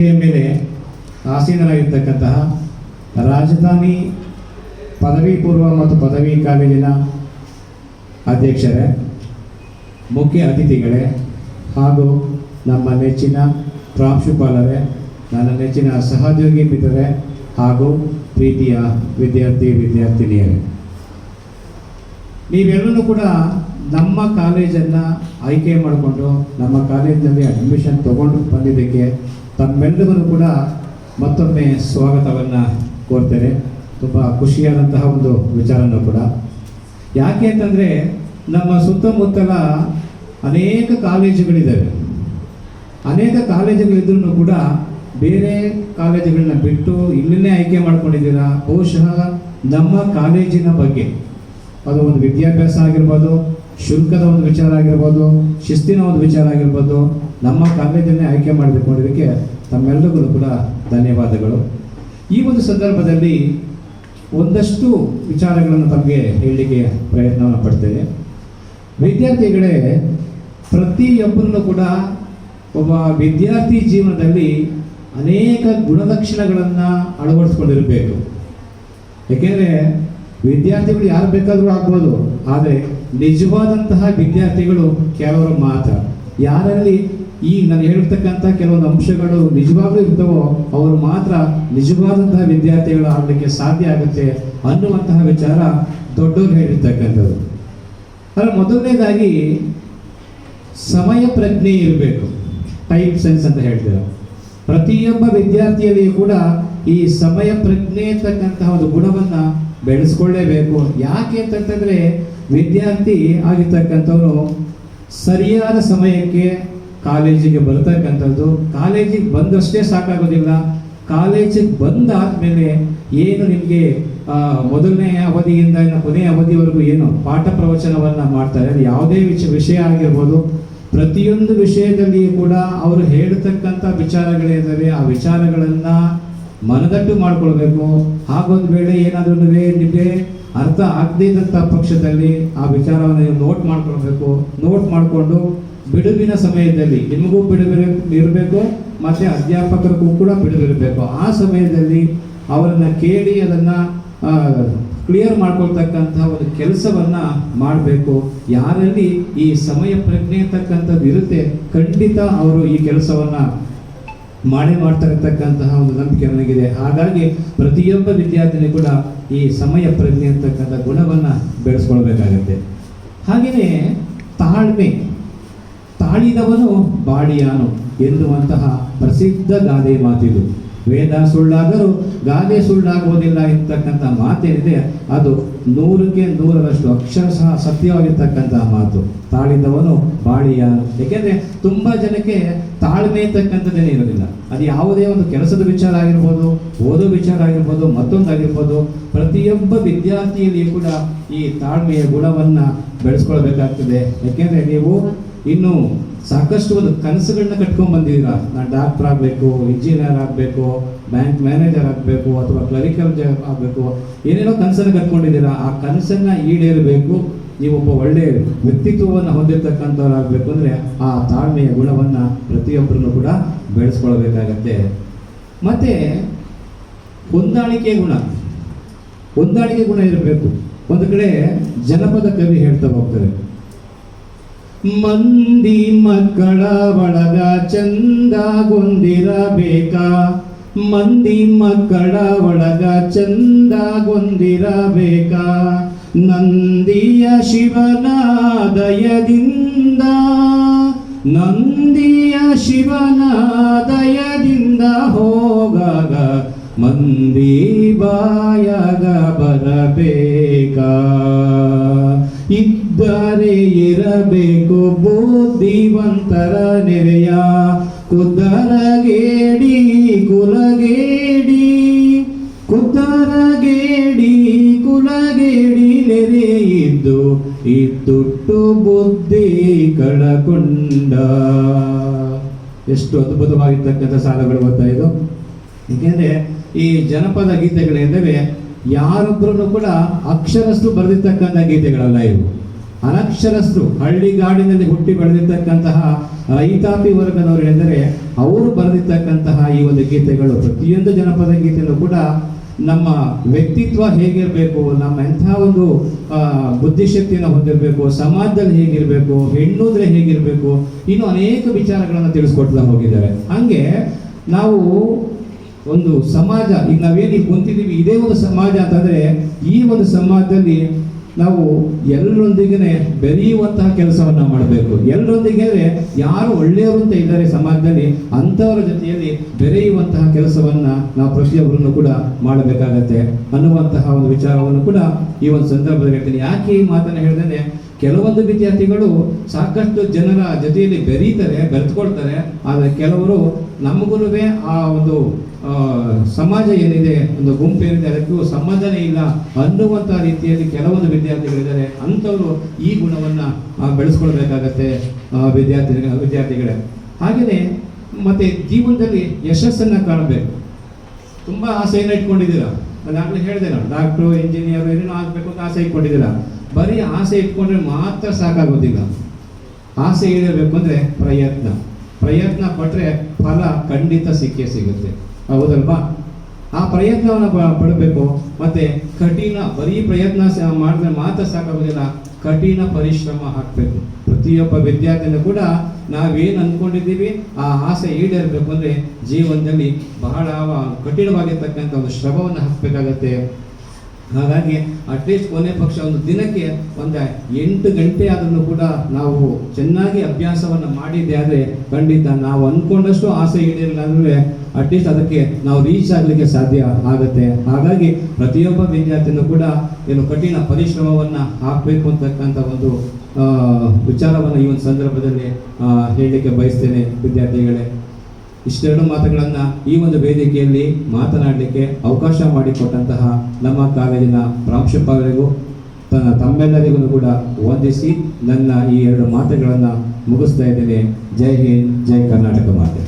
ಮೇಲೆ ಆಸೀನರಾಗಿರ್ತಕ್ಕಂತಹ ರಾಜಧಾನಿ ಪದವಿ ಪೂರ್ವ ಮತ್ತು ಪದವಿ ಕಾಲೇಜಿನ ಅಧ್ಯಕ್ಷರೇ, ಮುಖ್ಯ ಅತಿಥಿಗಳೇ ಹಾಗೂ ನಮ್ಮ ನೆಚ್ಚಿನ ಪ್ರಾಂಶುಪಾಲರೇ, ನನ್ನ ನೆಚ್ಚಿನ ಸಹೋದ್ಯೋಗಿ ಮಿತ್ರರೇ ಹಾಗೂ ಪ್ರೀತಿಯ ವಿದ್ಯಾರ್ಥಿನಿಯರೇ, ನೀವೆಲ್ಲರೂ ಕೂಡ ನಮ್ಮ ಕಾಲೇಜನ್ನು ಆಯ್ಕೆ ಮಾಡಿಕೊಂಡು ನಮ್ಮ ಕಾಲೇಜಿನಲ್ಲಿ ಅಡ್ಮಿಷನ್ ತಗೊಂಡು ಬಂದಿದ್ದಕ್ಕೆ ತಮ್ಮೆಲ್ಲರಿಗೂ ಕೂಡ ಮತ್ತೊಮ್ಮೆ ಸ್ವಾಗತವನ್ನು ಕೋರ್ತೇನೆ. ತುಂಬ ಖುಷಿಯಾದಂತಹ ಒಂದು ವಿಚಾರನೂ ಕೂಡ. ಯಾಕೆ ಅಂತಂದರೆ ನಮ್ಮ ಸುತ್ತಮುತ್ತಲ ಅನೇಕ ಕಾಲೇಜುಗಳಿದ್ದಾವೆ. ಅನೇಕ ಕಾಲೇಜುಗಳಿದ್ರೂ ಕೂಡ ಬೇರೆ ಕಾಲೇಜುಗಳನ್ನ ಬಿಟ್ಟು ಇಲ್ಲೇ ಆಯ್ಕೆ ಮಾಡ್ಕೊಂಡಿದ್ದೀರಾ. ಬಹುಶಃ ನಮ್ಮ ಕಾಲೇಜಿನ ಬಗ್ಗೆ ಅದು ಒಂದು ವಿದ್ಯಾಭ್ಯಾಸ ಆಗಿರ್ಬೋದು, ಶುಲ್ಕದ ಒಂದು ವಿಚಾರ ಆಗಿರ್ಬೋದು, ಶಿಸ್ತಿನ ಒಂದು ವಿಚಾರ ಆಗಿರ್ಬೋದು, ನಮ್ಮ ಕಾಲೇಜನ್ನೇ ಆಯ್ಕೆ ಮಾಡಿಕೊಂಡಿದ್ದಕ್ಕೆ ತಮ್ಮೆಲ್ಲರಿಗೂ ಕೂಡ ಧನ್ಯವಾದಗಳು. ಈ ಒಂದು ಸಂದರ್ಭದಲ್ಲಿ ಒಂದಷ್ಟು ವಿಚಾರಗಳನ್ನು ತಮಗೆ ಹೇಳಲಿಕ್ಕೆ ಪ್ರಯತ್ನವನ್ನು ಪಡ್ತೇನೆ. ವಿದ್ಯಾರ್ಥಿಗಳೇ, ಪ್ರತಿಯೊಬ್ಬರನ್ನು ಕೂಡ ಒಬ್ಬ ವಿದ್ಯಾರ್ಥಿ ಜೀವನದಲ್ಲಿ ಅನೇಕ ಗುಣಲಕ್ಷಣಗಳನ್ನು ಅಳವಡಿಸ್ಕೊಂಡಿರಬೇಕು. ಏಕೆಂದರೆ ವಿದ್ಯಾರ್ಥಿಗಳು ಯಾರು ಬೇಕಾದರೂ ಆಗ್ಬೋದು, ಆದರೆ ನಿಜವಾದಂತಹ ವಿದ್ಯಾರ್ಥಿಗಳು ಕೆಲವರು ಮಾತ್ರ. ಯಾರಲ್ಲಿ ಈ ನಾನು ಹೇಳಿರ್ತಕ್ಕಂಥ ಕೆಲವೊಂದು ಅಂಶಗಳು ನಿಜವಾಗ್ಲೂ ಇರ್ತವೋ ಅವರು ಮಾತ್ರ ನಿಜವಾದಂತಹ ವಿದ್ಯಾರ್ಥಿಗಳು ಆಗಲಿಕ್ಕೆ ಸಾಧ್ಯ ಆಗುತ್ತೆ ಅನ್ನುವಂತಹ ವಿಚಾರ ದೊಡ್ಡವರು ಹೇಳಿರ್ತಕ್ಕಂಥದ್ದು. ಆದರೆ ಮೊದಲನೇದಾಗಿ ಸಮಯ ಪ್ರಜ್ಞೆ ಇರಬೇಕು. ಟೈಮ್ ಸೆನ್ಸ್ ಅಂತ ಹೇಳ್ತೀರಾ. ಪ್ರತಿಯೊಬ್ಬ ವಿದ್ಯಾರ್ಥಿಯಲ್ಲಿಯೂ ಕೂಡ ಈ ಸಮಯ ಪ್ರಜ್ಞೆ ಅಂತಕ್ಕಂತಹ ಒಂದು ಗುಣವನ್ನು ಬೆಳೆಸ್ಕೊಳ್ಳೇಬೇಕು. ಯಾಕೆ ಅಂತಂತಂದರೆ ವಿದ್ಯಾರ್ಥಿ ಆಗಿರ್ತಕ್ಕಂಥವನು ಸರಿಯಾದ ಸಮಯಕ್ಕೆ ಕಾಲೇಜಿಗೆ ಬರ್ತಕ್ಕಂಥದ್ದು. ಕಾಲೇಜಿಗೆ ಬಂದಷ್ಟೇ ಸಾಕಾಗೋದಿಲ್ಲ. ಕಾಲೇಜಿಗೆ ಬಂದಾದ್ಮೇಲೆ ಏನು ನಿಮಗೆ ಮೊದಲನೇ ಅವಧಿಯಿಂದ ಕೊನೆಯ ಅವಧಿವರೆಗೂ ಏನು ಪಾಠ ಪ್ರವಚನವನ್ನು ಮಾಡ್ತಾರೆ, ಅದು ಯಾವುದೇ ವಿಷಯ ಆಗಿರ್ಬೋದು, ಪ್ರತಿಯೊಂದು ವಿಷಯದಲ್ಲಿಯೂ ಕೂಡ ಅವರು ಹೇಳ್ತಕ್ಕಂಥ ವಿಚಾರಗಳಿದ್ದಾವೆ. ಆ ವಿಚಾರಗಳನ್ನು ಮನದಟ್ಟು ಮಾಡ್ಕೊಳ್ಬೇಕು. ಹಾಗೊಂದು ವೇಳೆ ಏನಾದರೂ ನಿಮಗೆ ಅರ್ಥ ಆಗದೇ ಇದ್ದಂಥ ಪಕ್ಷದಲ್ಲಿ ಆ ವಿಚಾರವನ್ನು ನೀವು ನೋಟ್ ಮಾಡ್ಕೊಳ್ಬೇಕು. ನೋಟ್ ಮಾಡಿಕೊಂಡು ಬಿಡುವಿನ ಸಮಯದಲ್ಲಿ ನಿಮಗೂ ಇರಬೇಕು ಮತ್ತು ಅಧ್ಯಾಪಕರಿಗೂ ಕೂಡ ಬಿಡುವಿರಬೇಕು. ಆ ಸಮಯದಲ್ಲಿ ಅವರನ್ನು ಕೇಳಿ ಅದನ್ನು ಕ್ಲಿಯರ್ ಮಾಡ್ಕೊಳ್ತಕ್ಕಂಥ ಒಂದು ಕೆಲಸವನ್ನು ಮಾಡಬೇಕು. ಯಾರಲ್ಲಿ ಈ ಸಮಯ ಪ್ರಜ್ಞೆ ಅಂತಕ್ಕಂಥದ್ದು ಇರುತ್ತೆ, ಖಂಡಿತ ಅವರು ಈ ಕೆಲಸವನ್ನು ಮಾಡ್ತಾಯಿರ್ತಕ್ಕಂತಹ ಒಂದು ನಂಬಿಕೆ ನನಗಿದೆ. ಹಾಗಾಗಿ ಪ್ರತಿಯೊಬ್ಬ ವಿದ್ಯಾರ್ಥಿನಿ ಕೂಡ ಈ ಸಮಯ ಪ್ರಜ್ಞೆ ಅಂತಕ್ಕಂಥ ಗುಣವನ್ನು ಬೆಳೆಸ್ಕೊಳ್ಬೇಕಾಗತ್ತೆ. ಹಾಗೆಯೇ ತಾಳಿದವನು ಬಾಡಿಯಾನು ಎನ್ನುವಂತಹ ಪ್ರಸಿದ್ಧ ಗಾದೆ ಮಾತಿದು. ವೇದ ಸುಳ್ಳಾದರೂ ಗಾದೆ ಸುಳ್ಳಾಗುವುದಿಲ್ಲ ಇರ್ತಕ್ಕಂಥ ಮಾತೇನಿದೆ ಅದು 100ಕ್ಕೆ 100ರಷ್ಟು ಅಕ್ಷರಶಃ ಸತ್ಯವಾಗಿರ್ತಕ್ಕಂತಹ ಮಾತು. ತಾಳಿದವನು ಬಾಡಿಯಾನು. ಏಕೆಂದರೆ ತುಂಬ ಜನಕ್ಕೆ ತಾಳ್ಮೆ ಅಂತಕ್ಕಂಥದ್ದೇನೇ ಇರೋದಿಲ್ಲ. ಅದು ಯಾವುದೇ ಒಂದು ಕೆಲಸದ ವಿಚಾರ ಆಗಿರ್ಬೋದು, ಓದೋ ವಿಚಾರ ಆಗಿರ್ಬೋದು, ಮತ್ತೊಂದಾಗಿರ್ಬೋದು, ಪ್ರತಿಯೊಬ್ಬ ವಿದ್ಯಾರ್ಥಿಯಲ್ಲಿ ಕೂಡ ಈ ತಾಳ್ಮೆಯ ಗುಣವನ್ನು ಬೆಳೆಸ್ಕೊಳ್ಬೇಕಾಗ್ತದೆ. ಯಾಕೆಂದರೆ ನೀವು ಇನ್ನು ಸಾಕಷ್ಟು ಒಂದು ಕನಸುಗಳನ್ನ ಕಟ್ಕೊಂಡು ಬಂದಿದ್ದೀರಾ. ನಾನು ಡಾಕ್ಟರ್ ಆಗಬೇಕು, ಇಂಜಿನಿಯರ್ ಆಗಬೇಕು, ಬ್ಯಾಂಕ್ ಮ್ಯಾನೇಜರ್ ಆಗಬೇಕು, ಅಥವಾ ಕ್ಲರಿಕಲ್ ಜಾಬ್ ಆಗಬೇಕು, ಏನೇನೋ ಕನಸನ್ನು ಕಟ್ಕೊಂಡಿದ್ದೀರಾ. ಆ ಕನಸನ್ನು ಈಡೇರಬೇಕು. ನೀವೊಬ್ಬ ಒಳ್ಳೆಯ ವ್ಯಕ್ತಿತ್ವವನ್ನು ಹೊಂದಿರತಕ್ಕಂಥವ್ರಾಗಬೇಕು ಅಂದರೆ ಆ ತಾಳ್ಮೆಯ ಗುಣವನ್ನು ಪ್ರತಿಯೊಬ್ಬರನ್ನು ಕೂಡ ಬೆಳೆಸ್ಕೊಳ್ಬೇಕಾಗತ್ತೆ. ಮತ್ತು ಹೊಂದಾಣಿಕೆ ಗುಣ ಇರಬೇಕು. ಒಂದು ಕಡೆ ಜನಪದ ಕವಿ ಹೇಳ್ತಾ ಹೋಗ್ತಾರೆ, ಮಂದಿ ಮಕ್ಕಳ ಒಳಗ ಚಂದಗೊಂದಿರಬೇಕಾ, ಮಂದಿ ಮಕ್ಕಳ ಒಳಗ ಚಂದಗೊಂದಿರಬೇಕಾ, ನಂದಿಯ ಶಿವನ ದಯದಿಂದ, ನಂದಿಯ ಶಿವನ ದಯದಿಂದ ಹೋಗಾಗ ಮಂದಿ ಬಾಯಾಗ ಬರಬೇಕಾ, ಇದ್ದರೆ ಇರಬೇಕು ಬುದ್ಧಿವಂತರ ನೆರೆಯ, ಕುದರಗೇಡಿ ಕುಲಗೇಡಿ, ಕುದರಗೇಡಿ ಕುಲಗೇಡಿ ನೆರೆಯಿದ್ದು ಇದ್ದುಟ್ಟು ಬುದ್ಧಿ ಕಳಕೊಂಡ. ಎಷ್ಟು ಅದ್ಭುತವಾಗಿರ್ತಕ್ಕಂಥ ಸಾಲಗಳು ಬರ್ತಾ ಇದು. ಏಕೆಂದರೆ ಈ ಜನಪದ ಗೀತೆಗಳಿದ್ದಾವೆ, ಯಾರೊಬ್ಬರೂ ಕೂಡ ಅಕ್ಷರಸ್ಥರು ಬರೆದಿರ್ತಕ್ಕಂಥ ಗೀತೆಗಳಲ್ಲ ಇವು. ಅನಕ್ಷರಸ್ಥರು, ಹಳ್ಳಿಗಾಡಿನಲ್ಲಿ ಹುಟ್ಟಿ ಬೆಳೆದಿರ್ತಕ್ಕಂತಹ ರೈತಾಪಿ ವರ್ಗದವರು ಎಂದರೆ ಅವರು ಬರೆದಿರ್ತಕ್ಕಂತಹ ಈ ಒಂದು ಗೀತೆಗಳು, ಪ್ರತಿಯೊಂದು ಜನಪದ ಗೀತೆಯಲ್ಲೂ ಕೂಡ ನಮ್ಮ ವ್ಯಕ್ತಿತ್ವ ಹೇಗಿರಬೇಕು, ನಮ್ಮ ಎಂಥ ಒಂದು ಬುದ್ಧಿಶಕ್ತಿಯನ್ನು ಹೊಂದಿರಬೇಕು, ಸಮಾಜದಲ್ಲಿ ಹೇಗಿರಬೇಕು, ಹೆಣ್ಣುದ್ರೆ ಹೇಗಿರಬೇಕು, ಇನ್ನು ಅನೇಕ ವಿಚಾರಗಳನ್ನು ತಿಳಿಸ್ಕೊಡ್ತಾ ಹೋಗಿದ್ದಾರೆ. ಹಾಗೆ ನಾವು ಒಂದು ಸಮಾಜ, ಈಗ ನಾವೇನು ಇಲ್ಲಿ ಕುಂತಿದ್ದೀವಿ, ಇದೇ ಒಂದು ಸಮಾಜ ಅಂತಂದರೆ ಈ ಒಂದು ಸಮಾಜದಲ್ಲಿ ನಾವು ಎಲ್ಲರೊಂದಿಗೆ ಬೆರೆಯುವಂತಹ ಕೆಲಸವನ್ನು ಮಾಡಬೇಕು. ಎಲ್ಲರೊಂದಿಗೆ ಯಾರು ಒಳ್ಳೆಯವರು ಅಂತ ಇದ್ದಾರೆ ಸಮಾಜದಲ್ಲಿ, ಅಂಥವರ ಜೊತೆಯಲ್ಲಿ ಬೆರೆಯುವಂತಹ ಕೆಲಸವನ್ನು ನಾವು ಪ್ರತಿಯೊಬ್ಬರನ್ನು ಕೂಡ ಮಾಡಬೇಕಾಗತ್ತೆ ಅನ್ನುವಂತಹ ಒಂದು ವಿಚಾರವನ್ನು ಕೂಡ ಈ ಒಂದು ಸಂದರ್ಭದಲ್ಲಿ ಹೇಳ್ತೀನಿ. ಯಾಕೆ ಈ ಮಾತನ್ನು ಹೇಳಿದ್ರೆ, ಕೆಲವೊಂದು ವಿದ್ಯಾರ್ಥಿಗಳು ಸಾಕಷ್ಟು ಜನರ ಜೊತೆಯಲ್ಲಿ ಬೆರೆತುಕೊಳ್ತಾರೆ, ಆದರೆ ಕೆಲವರು ನಮಗೂ ಆ ಒಂದು ಸಮಾಜ ಏನಿದೆ, ಒಂದು ಗುಂಪು ಏನಿದೆ, ಅದಕ್ಕೂ ಸಂಬಂಧನೇ ಇಲ್ಲ ಅನ್ನುವಂಥ ರೀತಿಯಲ್ಲಿ ಕೆಲವೊಂದು ವಿದ್ಯಾರ್ಥಿಗಳಿದ್ದಾರೆ. ಅಂಥವರು ಈ ಗುಣವನ್ನು ಬೆಳೆಸ್ಕೊಳ್ಬೇಕಾಗತ್ತೆ ವಿದ್ಯಾರ್ಥಿಗಳೇ. ಹಾಗೆಯೇ ಮತ್ತೆ ಜೀವನದಲ್ಲಿ ಯಶಸ್ಸನ್ನು ಕಾಣಬೇಕು. ತುಂಬ ಆಸೆಯನ್ನು ಇಟ್ಕೊಂಡಿದ್ದೀರಾ, ಅದಾಗಲೇ ಹೇಳಿದೆ ನಾನು, ಡಾಕ್ಟ್ರು, ಇಂಜಿನಿಯರ್ ಏನೇನೋ ಆಗಬೇಕು ಅಂತ ಆಸೆ ಇಟ್ಕೊಂಡಿದ್ದೀರಾ. ಬರೀ ಆಸೆ ಇಟ್ಕೊಂಡ್ರೆ ಮಾತ್ರ ಸಾಕಾಗೋದಿಲ್ಲ. ಆಸೆ ಈಡೇರಬೇಕು ಅಂದರೆ ಪ್ರಯತ್ನ ಪಟ್ಟರೆ ಫಲ ಖಂಡಿತ ಸಿಕ್ಕೇ ಸಿಗುತ್ತೆ, ಹೌದಲ್ವಾ? ಆ ಪ್ರಯತ್ನವನ್ನು ಪಡಬೇಕು. ಮತ್ತೆ ಬರೀ ಪ್ರಯತ್ನ ಮಾಡಿದ್ರೆ ಮಾತ್ರ ಸಾಕಾಗೋದಿಲ್ಲ, ಕಠಿಣ ಪರಿಶ್ರಮ ಹಾಕಬೇಕು. ಪ್ರತಿಯೊಬ್ಬ ವಿದ್ಯಾರ್ಥಿನೂ ಕೂಡ ನಾವೇನು ಅಂದ್ಕೊಂಡಿದ್ದೀವಿ ಆ ಆಸೆ ಈಡೇರಬೇಕು ಅಂದರೆ ಜೀವನದಲ್ಲಿ ಬಹಳ ಕಠಿಣವಾಗಿರ್ತಕ್ಕಂಥ ಒಂದು ಶ್ರಮವನ್ನು ಹಾಕಬೇಕಾಗತ್ತೆ. ಹಾಗಾಗಿ ಅಟ್ಲೀಸ್ಟ್ ಕೊನೆ ಪಕ್ಷ ಒಂದು ದಿನಕ್ಕೆ ಒಂದು 8 ಗಂಟೆ ಆದರೂ ಕೂಡ ನಾವು ಚೆನ್ನಾಗಿ ಅಭ್ಯಾಸವನ್ನು ಮಾಡಿದ್ದೆ ಆದರೆ ಖಂಡಿತ ನಾವು ಅಂದ್ಕೊಂಡಷ್ಟು ಆಸೆ ಈಡೇರಿಲ್ಲ ಅಂದರೆ ಅಟ್ಲೀಸ್ಟ್ ಅದಕ್ಕೆ ನಾವು ರೀಚ್ ಆಗಲಿಕ್ಕೆ ಸಾಧ್ಯ ಆಗುತ್ತೆ. ಹಾಗಾಗಿ ಪ್ರತಿಯೊಬ್ಬ ವಿದ್ಯಾರ್ಥಿನೂ ಕೂಡ ಏನು ಕಠಿಣ ಪರಿಶ್ರಮವನ್ನು ಹಾಕಬೇಕು ಅಂತಕ್ಕಂಥ ಒಂದು ವಿಚಾರವನ್ನು ಈ ಒಂದು ಸಂದರ್ಭದಲ್ಲಿ ಹೇಳಲಿಕ್ಕೆ ಬಯಸ್ತೇನೆ ವಿದ್ಯಾರ್ಥಿಗಳೇ. ಇಷ್ಟೆರಡು ಮಾತುಗಳನ್ನು ಈ ಒಂದು ವೇದಿಕೆಯಲ್ಲಿ ಮಾತನಾಡಲಿಕ್ಕೆ ಅವಕಾಶ ಮಾಡಿಕೊಟ್ಟಂತಹ ನಮ್ಮ ಕಾಲೇಜಿನ ಪ್ರಾಂಶುಪಾಲರಿಗೂ ತಮ್ಮೆಲ್ಲರಿಗೂ ಕೂಡ ವಂದಿಸಿ ನನ್ನ ಈ 2 ಮಾತುಗಳನ್ನು ಮುಗಿಸ್ತಾ ಇದ್ದೇನೆ. ಜೈ ಹಿಂದ್, ಜೈ ಕರ್ನಾಟಕ ಮಾತೆ.